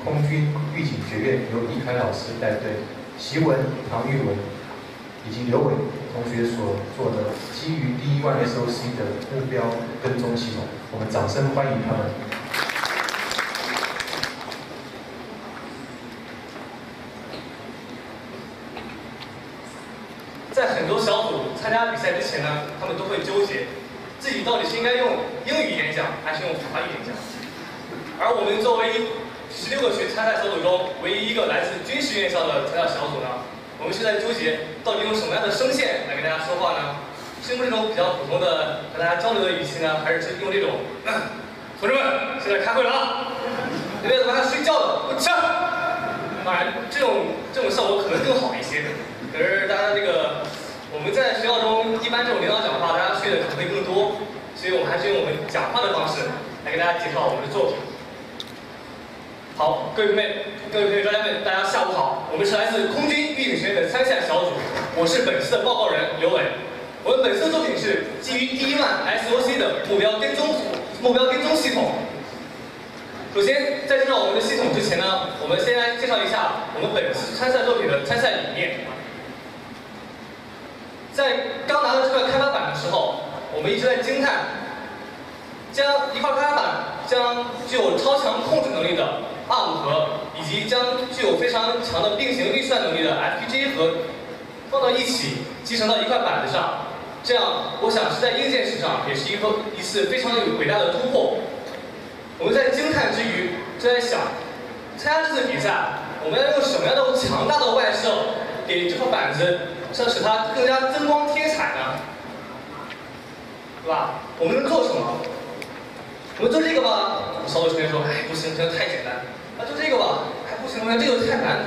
空军预警学院由李凯老师带队，习文、唐玉文以及刘伟同学所做的基于D1 SOC 的目标跟踪系统，我们掌声欢迎他们。在很多小组参加比赛之前呢，他们都会纠结自己到底是应该用英语演讲还是用法语演讲。而我们作为16个参赛小组中唯一一个来自军事院校的参赛小组呢，我们是在纠结到底用什么样的声线来跟大家说话呢？是用这种比较普通的和大家交流的语气呢，还是用这种同志们现在开会了啊，有没有怎么还睡觉的？我枪！当然，这种效果可能更好一些。可是大家我们在学校中一般这种领导讲话，大家睡的可能会更多，所以我们还是用我们讲话的方式来给大家介绍我们的作品。好，各位朋友、专家们，大家下午好！我们是来自空军预警学院的参赛小组，我是本次的报告人刘伟。我们本次的作品是基于D1 SOC 的目标跟踪系统。首先，在介绍我们的系统之前呢，我们先来介绍一下我们本次参赛作品的参赛理念。在刚拿到这块开发板的时候，我们一直在惊叹，将一块开发板将具有超强控制能力的 ARM 核以及将具有非常强的并行运算能力的 FPGA 核放到一起，集成到一块板子上，这样我想是在硬件史上也是一次非常伟大的突破。我们在惊叹之余，就在想，参加这次比赛，我们要用什么样的强大的外设给这块板子，使它更加增光添彩呢？对吧？我们能做什么？我们做这个吧，小组成员说，哎，不行，这个太简单。做这个吧，还不行，这个太难。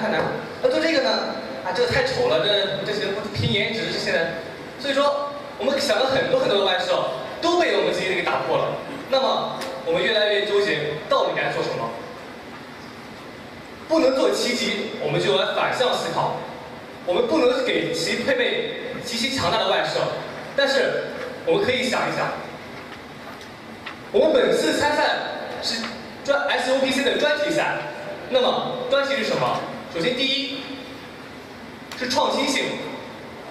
做这个呢，这个太丑了，这些不拼颜值，这些人。所以说，我们想了很多的外设，都被我们自己给打破了。那么，我们越来越纠结，到底该做什么？不能做奇迹，我们就来反向思考。我们不能给其配备极其强大的外设，但是我们可以想一想，我们本次参赛是SOPC 的专题赛，那么专题是什么？首先第一是创新性，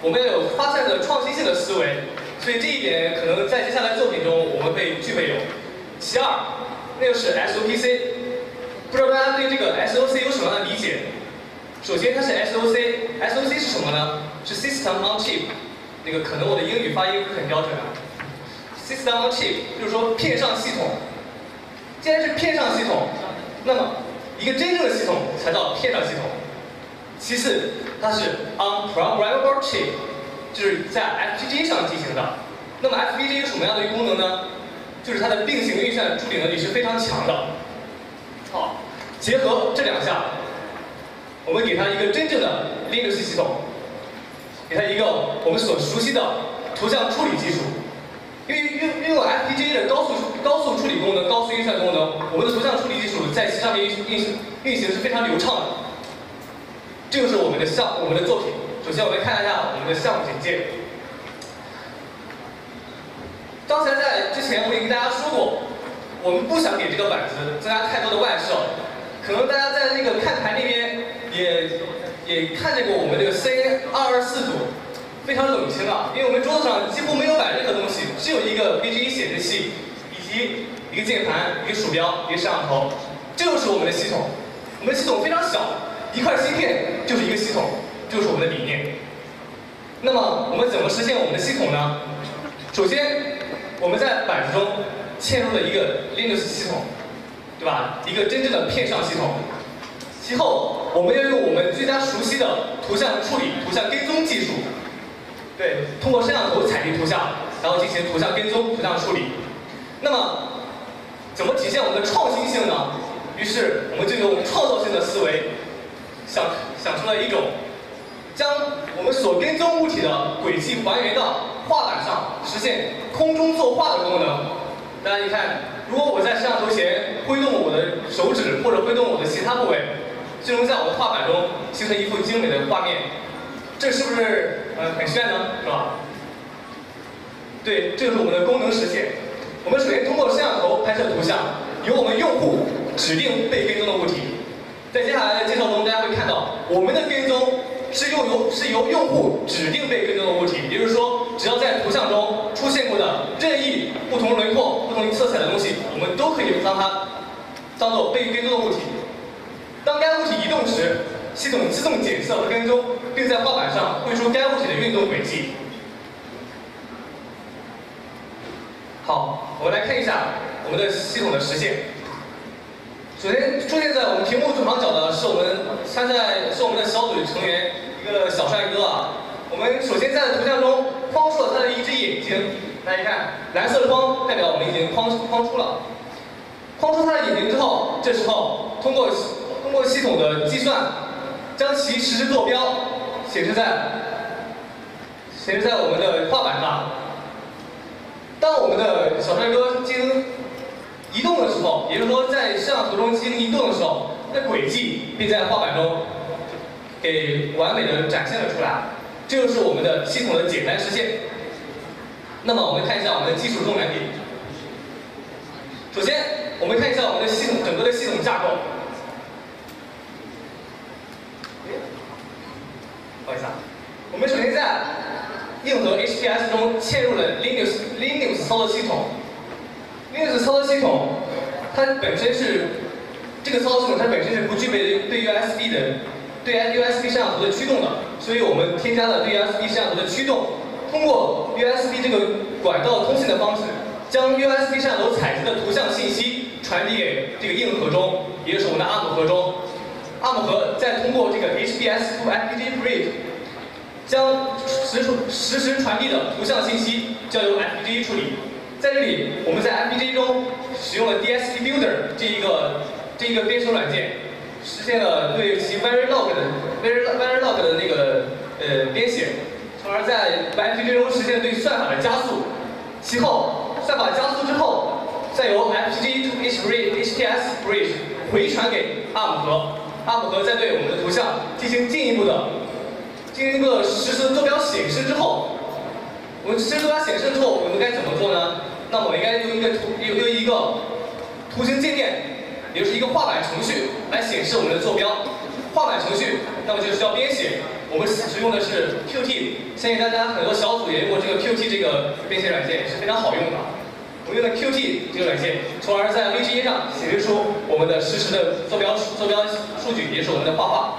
我们要有发散的创新性的思维，所以这一点可能在接下来作品中我们会具备有。其二，那就是 SOPC， 不知道大家对这个 SOC 有什么样的理解？首先它是 SOC 是什么呢？是 System on Chip， 可能我的英语发音不是很标准啊。System on Chip 就是说片上系统。既然是片上系统，那么一个真正的系统才叫片上系统。其次，它是 Unprogrammable Chip， 就是在 FPGA 上进行的。那么 FPGA 有什么样的一个功能呢？就是它的并行运算处理能力是非常强的。好，结合这两项，我们给它一个真正的 Linux 系统，给它一个我们所熟悉的图像处理技术。因为拥有 FPGA 的高速处理功能、高速运算功能，我们的图像处理技术在其上面运行是非常流畅的。这就是我们的作品。首先，我们看一下我们的项目简介。刚才在之前我也跟大家说过，我们不想给这个板子增加太多的外设。可能大家在看台那边也看见过我们C224组。非常冷清啊，因为我们桌子上几乎没有摆任何东西，只有一个 VGA 显示器，以及一个键盘、一个鼠标、一个摄像头，这就是我们的系统。我们的系统非常小，一块芯片就是一个系统，就是我们的理念。那么我们怎么实现我们的系统呢？首先，我们在板子中嵌入了一个 Linux 系统，对吧？一个真正的片上系统。其后，我们要用我们最佳熟悉的图像处理、图像跟踪技术。对，通过摄像头采集图像，然后进行图像跟踪、图像处理。那么，怎么体现我们的创新性呢？于是，我们就用创造性的思维，想出了一种将我们所跟踪物体的轨迹还原到画板上，实现空中作画的功能。大家一看，如果我在摄像头前挥动我的手指或者挥动我的其他部位，就能在我的画板中形成一幅精美的画面。这是不是很炫呢？是吧？对，这就是我们的功能实现。我们首先通过摄像头拍摄图像，由我们用户指定被跟踪的物体，是由用户指定被跟踪的物体，也就是说，只要在图像中出现过的任意不同轮廓、不同色彩的东西，我们都可以将它当做被跟踪的物体。当该物体移动时，系统自动检测和跟踪，并在画板上绘出该物体的运动轨迹。好，我们来看一下我们的系统的实现。首先出现在我们屏幕左上角的是我们的小组成员一个小帅哥啊。我们首先在图像中框出了他的一只眼睛，大家看，蓝色框代表我们已经框出了。框出他的眼睛之后，这时候通过系统的计算，将其实时坐标显示在我们的画板上。当我们的小帅哥进行移动的时候，也就是说在摄像头中进行移动的时候，它的轨迹并在画板中给完美的展现了出来。这就是我们的系统的简单实现。那么我们看一下我们的技术重难点。首先，我们看一下我们的整个的系统架构。不好意思啊，我们首先在硬核 HPS 中嵌入了 Linux 操作系统。Linux 操作系统，它本身是不具备对 USB 摄像头的驱动的，所以我们添加了对 USB 摄像头的驱动，通过 USB 这个管道通信的方式，将 USB 摄像头采集的图像信息传递给这个硬核中，也就是我们的 ARM 核中。ARM 核再通过这个 HBS to FPGA Bridge， 将实时传递的图像信息交由 FPGA 处理。在这里，我们在 FPGA 中使用了 DSP Builder 这一个编程软件，实现了对其 Verilog 的那个编写，从而在 FPGA 中实现对算法的加速。其后，算法加速之后，再由 FPGA to HPS Bridge 回传给 ARM 核，ARM 核再对我们的图像进一步的实时坐标显示之后，我们实时坐标显示之后，我们该怎么做呢？那我们应该用一个图形界面，也就是一个画板程序来显示我们的坐标。画板程序，那么就需要编写。我们使用的是 Qt， 相信大家很多小组也用过这个 Qt 这个编写软件，也是非常好用的。我们用的 Qt 这个软件，从而在 VGA 上显示出我们的实时的坐标数据，也是我们的画画。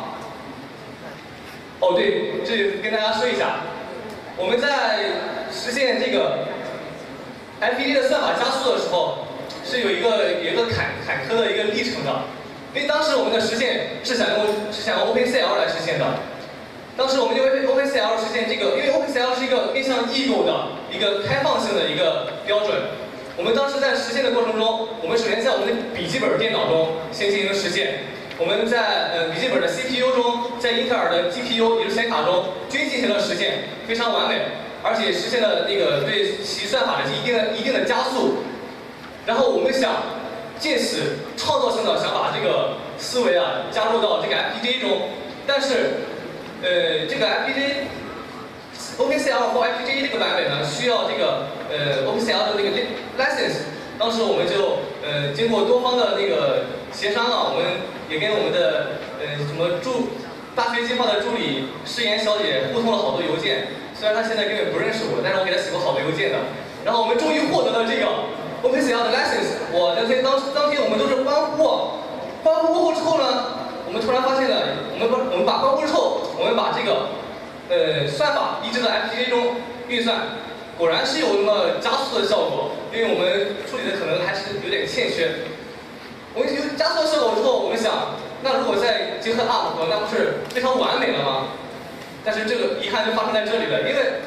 哦，对，这跟大家说一下，我们在实现这个 FPGA 的算法加速的时候，是有一个坎坷的一个历程的。因为当时我们的实现是想用 OpenCL 来实现的。当时我们因为 OpenCL 实现这个，因为 OpenCL 是一个面向异构的一个开放性的一个标准。我们当时在实现的过程中，我们首先在我们的笔记本电脑中先进行实现。我们在笔记本的 CPU 中，在英特尔的 GPU 也就是显卡中均进行了实现，非常完美，而且实现了那个对其算法的一定的加速。然后我们想借此创造性的想把这个思维加入到这个 FPGA 中，但是这个 FPGA OpenCL for FPGA 这个版本呢，需要这个OpenCL 的那个 license。当时我们就经过多方的那个协商我们也跟我们的大学计划的助理诗妍小姐互通了好多邮件。虽然她现在根本不认识我，但是我给她写过好多邮件的。然后我们终于获得了这个 OpenCL 的 license。当天我们都是欢呼过后之后呢，我们突然发现了，我们把欢呼之后，我们把这个算法移植到 FPGA 中运算。果然是有那么加速的效果，因为我们处理的可能还是有点欠缺。我们有加速的效果之后，我们想，那如果再结合 ARM 核，那不是非常完美了吗？但是这个遗憾就发生在这里了，因为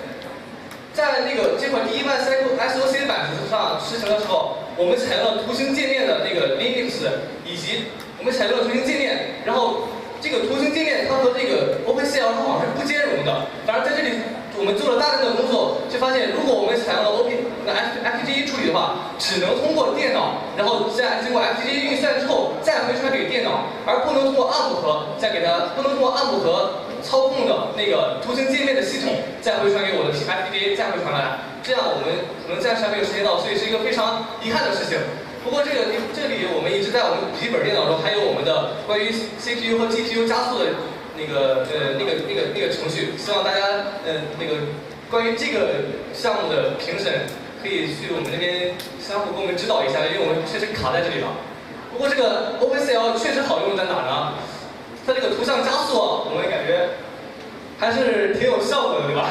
在这款第一代 SoC 版上实行的时候，我们采用了图形界面的那个 Linux， 以及我们采用了图形界面，然后这个图形界面它和这个 OpenCL 它好像是不兼容的。反而在这里我们做了大量的工作，就发现如果我们采用了 FPGA 处理的话，只能通过电脑，然后再经过 FPGA 运算之后再回传给电脑，而不能通过 ARM 核不能通过 ARM 核操控的那个图形界面的系统再回传给我的 FPGA 再回传来，这样我们可能暂时还没有实现到，所以是一个非常遗憾的事情。不过这里我们一直在我们笔记本电脑中还有我们的关于 CPU 和 GPU 加速的那程序，希望大家关于这个项目的评审可以去我们这边相互给我们指导一下，因为我们确实卡在这里了。不过这个 OpenCL 确实好用在哪呢？它这个图像加速啊，我们感觉还是挺有效果的，对吧？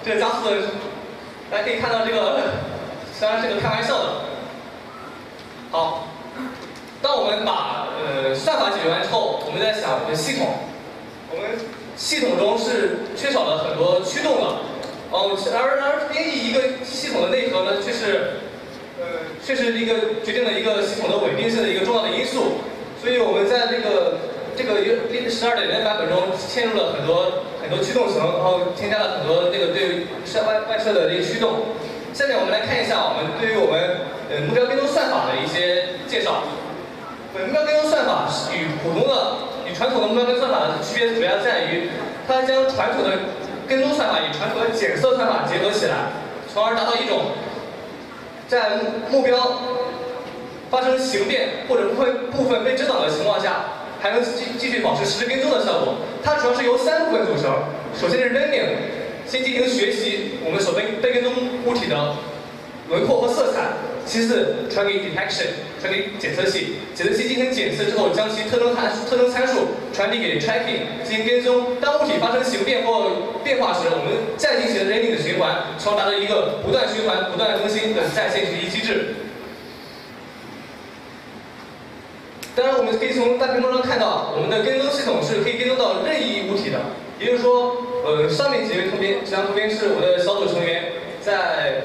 这个加速的，大家可以看到这个，虽然是个开玩笑的。好，当我们把算法解决完之后，我们在想我们的系统，我们系统中是缺少了很多驱动的，而编译一个系统的内核呢，却是一个决定了一个系统的稳定性的一个重要的因素。所以我们在这个 12.0版本中嵌入了很多驱动层，然后添加了很多对外设的这个驱动。下面我们来看一下我们对于我们目标跟踪算法的一些介绍。目标跟踪算法与传统的目标跟踪算法的区别主要在于，它将传统的跟踪算法与传统的检测算法结合起来，从而达到一种在目标发生形变或者部分被遮挡的情况下，还能继续保持实时跟踪的效果。它主要是由3部分组成，首先是 learning， 先进行学习我们所被跟踪物体的轮廓和色彩；其次传给 detection， 传给检测器，检测器进行检测之后，将其特征参数传递给 tracking 进行跟踪。当物体发生形变或变化时，我们再进行 learning 的循环，从而达到一个不断循环、不断更新的在线学习机制。 当然，我们可以从大屏幕上看到，我们的跟踪系统是可以跟踪到任意物体的。也就是说，上面几张图片是我的小组成员在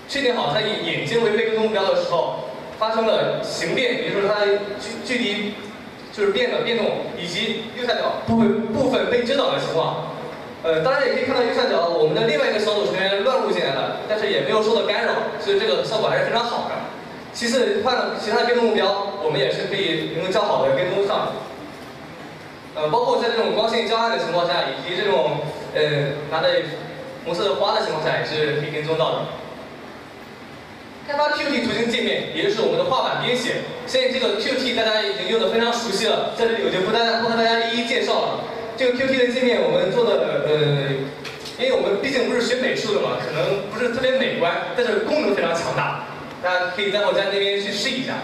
确定好他以眼睛为被跟踪目标的时候，发生了形变，也就是说它距离就是变动，以及右下角部分被遮挡的情况。当然也可以看到右下角我们的另外一个小组成员乱入进来了，但是也没有受到干扰，所以这个效果还是非常好的。 其次，换了其他的跟踪目标，我们也是可以能够较好的跟踪上。包括在这种光线较暗的情况下，以及这种拿着红色的花的情况下，也是可以跟踪到的。开发 Qt 图形界面，也就是我们的画板编写。现在这个 Qt 大家已经用得非常熟悉了，在这里我就不和大家一一介绍了。这个 Qt 的界面我们做的因为我们毕竟不是学美术的嘛，可能不是特别美观，但是功能非常强大。 大家可以待会儿在那边去试一下。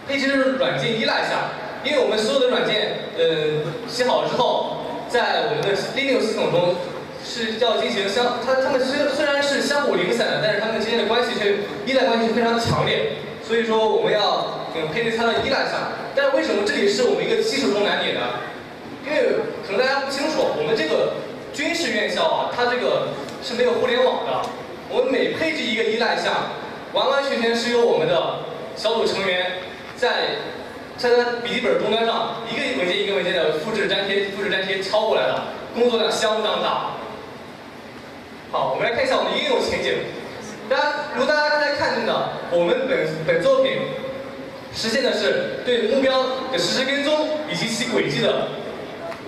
配置软件依赖下，因为我们所有的软件，写好了之后，在我们的 Linux 系统中是要进行它们虽然是相互零散的，但是它们之间的关系依赖关系是非常强烈。所以说我们要配置它的依赖下。但是为什么这里是我们一个技术中难点呢？因为可能大家不清楚，我们这个军事院校啊，它这个是没有互联网的。 我们每配置一个依赖项，完完全全是由我们的小组成员在他笔记本终端上一个文件一个文件的复制粘贴抄过来的，工作量相当大。好，我们来看一下我们的应用前景。如大家刚才看见的，我们本作品实现的是对目标的实时跟踪以及其轨迹的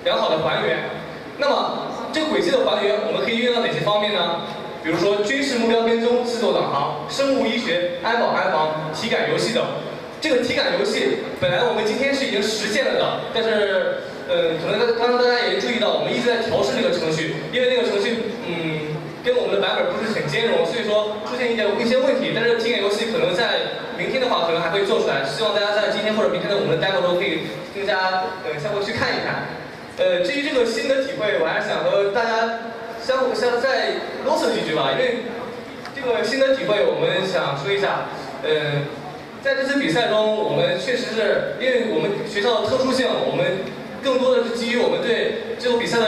良好的还原。那么这个轨迹的还原，我们可以运用到哪些方面呢？ 比如说军事目标跟踪、自动导航、生物医学、安保安防、体感游戏等。这个体感游戏本来我们今天是已经实现了的，但是可能刚刚大家也注意到，我们一直在调试这个程序，因为那个程序跟我们的版本不是很兼容，所以说出现一些问题。但是体感游戏可能在明天的话，可能还会做出来。希望大家在今天或者明天的我们的 demo 中可以更加相互去看一看。至于这个心得体会，我还是想和大家。 相再啰嗦几句吧，因为这个心得体会，我们想说一下。在这次比赛中，我们确实是因为我们学校的特殊性，我们更多的是基于我们对这个比赛的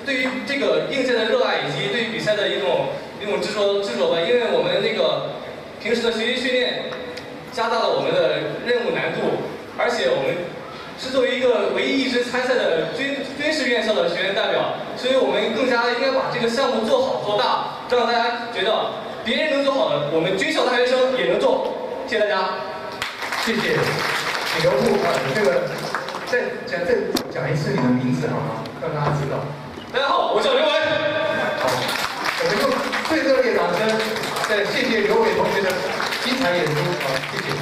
对于这个硬件的热爱，以及对于比赛的一种执着吧。因为我们那个平时的学习训练加大了我们的任务难度，而且我们。 是作为一个唯一一支参赛的军事院校的学员代表，所以我们更加应该把这个项目做好做大，让大家觉得别人能做好的，我们军校大学生也能做。谢谢大家，谢谢刘部这个再讲一次你的名字好吗？让大家知道。大家好，我叫刘伟。好，我们用最热烈掌声，谢谢刘伟同学的精彩演出，好，谢谢。